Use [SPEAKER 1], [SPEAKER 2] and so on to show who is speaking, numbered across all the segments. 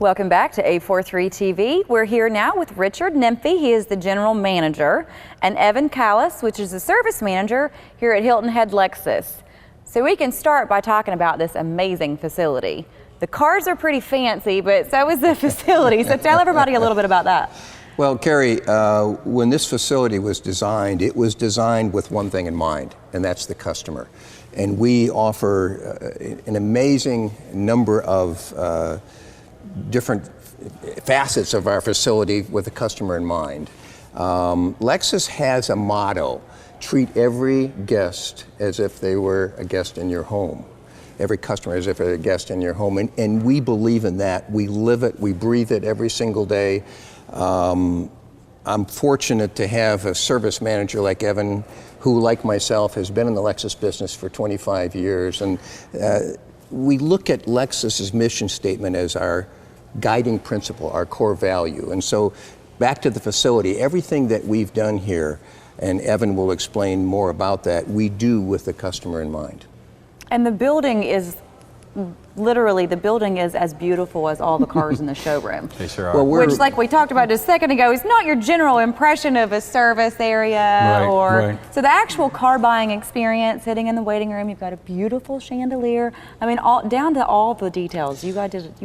[SPEAKER 1] Welcome back to A43TV. We're here now with Richard Nymphy. He is the general manager, and Evan Callis, which is the service manager here at Hilton Head Lexus. So we can start by talking about this amazing facility. The cars are pretty fancy, but so is the facility. So tell everybody a little bit about that.
[SPEAKER 2] Well, Carrie, when this facility was designed, it was designed with one thing in mind, and that's the customer. And we offer an amazing number of different facets of our facility with the customer in mind. Lexus has a motto: treat every guest as if they were a guest in your home. Every customer as if they're a guest in your home. And we believe in that. We live it, we breathe it every single day. I'm fortunate to have a service manager like Evan, who, like myself, has been in the Lexus business for 25 years. And we look at Lexus's mission statement as our guiding principle, our core value. And so back to the facility, everything that we've done here, and Evan will explain more about that, we do with the customer in mind.
[SPEAKER 1] And the building is, literally, the building is as beautiful as all the cars in the showroom.
[SPEAKER 3] They sure are.
[SPEAKER 2] Well,
[SPEAKER 1] which, like we talked about just a second ago, is not your general impression of a service area.
[SPEAKER 3] Right.
[SPEAKER 1] So the actual car buying experience, sitting in the waiting room, you've got a beautiful chandelier. I mean, down to all the details. You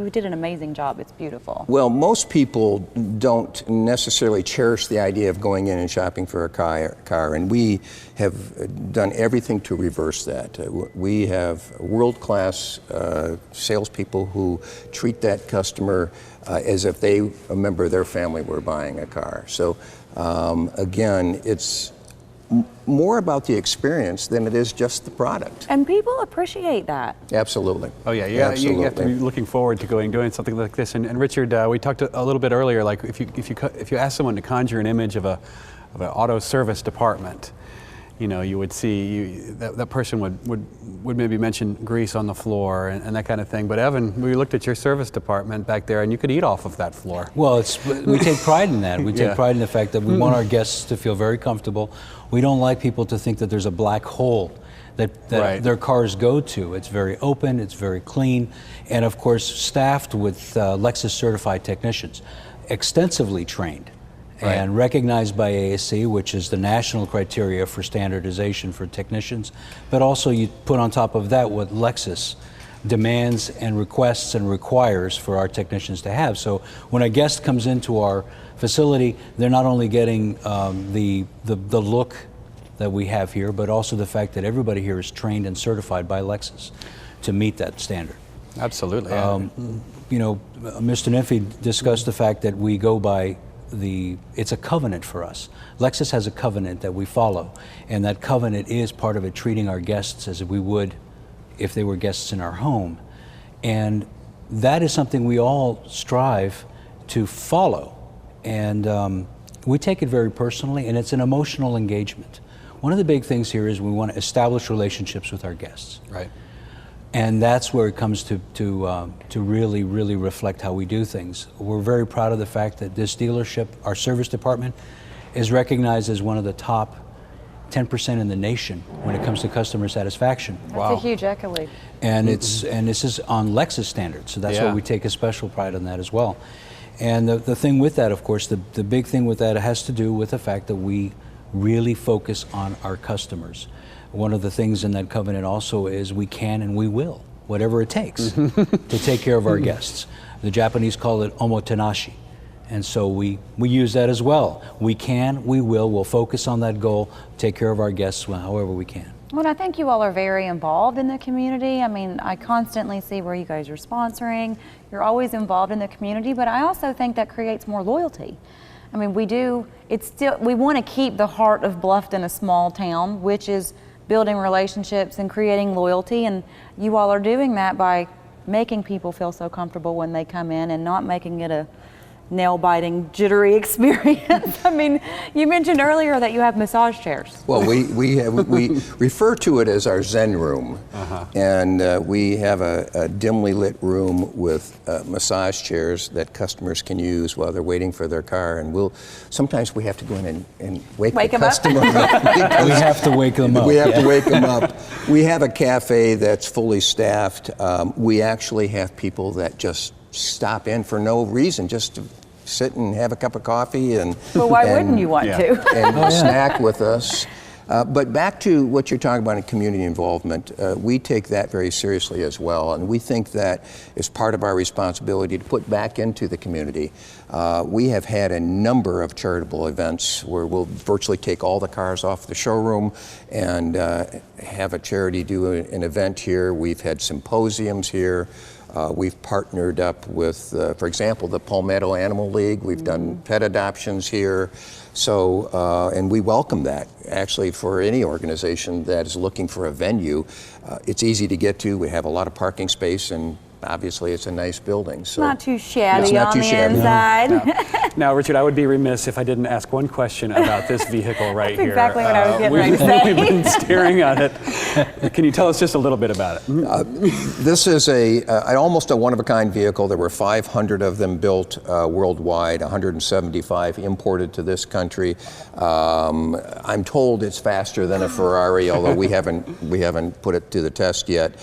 [SPEAKER 1] did an amazing job. It's beautiful.
[SPEAKER 2] Well, most people don't necessarily cherish the idea of going in and shopping for a car, and we have done everything to reverse that. We have world-class salespeople who treat that customer as if a member of their family were buying a car. So again, it's more about the experience than it is just the product.
[SPEAKER 1] And people appreciate that.
[SPEAKER 2] Absolutely.
[SPEAKER 3] Oh yeah, you have to be looking forward to doing something like this. And Richard, we talked a little bit earlier. Like if you ask someone to conjure an image of an auto service department, you know, you would see that person would maybe mention grease on the floor and that kind of thing. But Evan, we looked at your service department back there, and you could eat off of that floor.
[SPEAKER 4] Well, we take pride in that. We take pride in the fact that we want our guests to feel very comfortable. We don't like people to think that there's a black hole that their cars go to. It's very open, it's very clean, and of course staffed with Lexus certified technicians, extensively trained. And recognized by ASC, which is the national criteria for standardization for technicians, but also you put on top of that what Lexus demands and requests and requires for our technicians to have. So when a guest comes into our facility, they're not only getting the look that we have here, but also the fact that everybody here is trained and certified by Lexus to meet that standard.
[SPEAKER 3] Absolutely.
[SPEAKER 4] You know, Mr. Nymphy discussed the fact that we go by it's a covenant for us. Lexus has a covenant that we follow, and that covenant is part of it, treating our guests as we would if they were guests in our home. And that is something we all strive to follow. And we take it very personally, and it's an emotional engagement. One of the big things here is we want to establish relationships with our guests.
[SPEAKER 3] Right.
[SPEAKER 4] And that's where it comes to really, really reflect how we do things. We're very proud of the fact that this dealership, our service department, is recognized as one of the top 10% in the nation when it comes to customer satisfaction.
[SPEAKER 1] That's a huge accolade.
[SPEAKER 4] And this is on Lexus standards, so that's why we take a special pride in that as well. And the thing with that, of course, the big thing with that has to do with the fact that we really focus on our customers. One of the things in that covenant also is we can and we will, whatever it takes, to take care of our guests. The Japanese call it omotenashi. And so we use that as well. We can, we will, we'll focus on that goal, take care of our guests however we can.
[SPEAKER 1] Well, I think you all are very involved in the community. I mean, I constantly see where you guys are sponsoring. You're always involved in the community, but I also think that creates more loyalty. I mean, we want to keep the heart of Bluffton a small town, which is building relationships and creating loyalty, and you all are doing that by making people feel so comfortable when they come in and not making it a nail-biting, jittery experience. I mean, you mentioned earlier that you have massage chairs.
[SPEAKER 2] Well, we refer to it as our Zen room, and we have a dimly lit room with massage chairs that customers can use while they're waiting for their car. And sometimes we have to go in and wake the customer up.
[SPEAKER 4] We have to wake them up.
[SPEAKER 2] We have to wake them up. We have a cafe that's fully staffed. We actually have people that just stop in for no reason, just to sit and have a cup of coffee and.
[SPEAKER 1] But why wouldn't you want to?
[SPEAKER 2] And snack with us. But back to what you're talking about in community involvement, we take that very seriously as well, and we think that is part of our responsibility to put back into the community. We have had a number of charitable events where we'll virtually take all the cars off the showroom and have a charity do an event here. We've had symposiums here. We've partnered up with, for example, the Palmetto Animal League. We've done pet adoptions here. So, and we welcome that, actually, for any organization that is looking for a venue. It's easy to get to. We have a lot of parking space, and obviously it's a nice building. So
[SPEAKER 1] Not too shabby
[SPEAKER 2] it's not
[SPEAKER 1] on
[SPEAKER 2] too
[SPEAKER 1] the
[SPEAKER 2] shabby.
[SPEAKER 1] inside.
[SPEAKER 3] No. Now, Richard, I would be remiss if I didn't ask one question about this vehicle right here.
[SPEAKER 1] Exactly what I was getting ready to say.
[SPEAKER 3] We've been staring at it. Can you tell us just a little bit about it?
[SPEAKER 2] This is almost a one-of-a-kind vehicle. There were 500 of them built worldwide, 175 imported to this country. I'm told it's faster than a Ferrari, although we haven't put it to the test yet.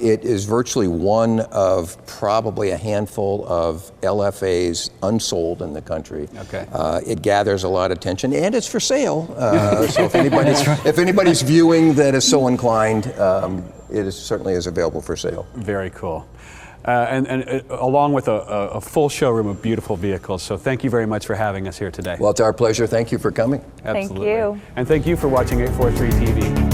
[SPEAKER 2] It is virtually one of probably a handful of LFAs unsold in the country.
[SPEAKER 3] Okay.
[SPEAKER 2] It gathers a lot of attention, and it's for sale. So if anybody's viewing that is so inclined, it certainly is available for sale.
[SPEAKER 3] Very cool. And along with a full showroom of beautiful vehicles. So thank you very much for having us here today.
[SPEAKER 2] Well, it's our pleasure. Thank you for coming.
[SPEAKER 3] Absolutely.
[SPEAKER 1] Thank you.
[SPEAKER 3] And thank you for watching 843 TV.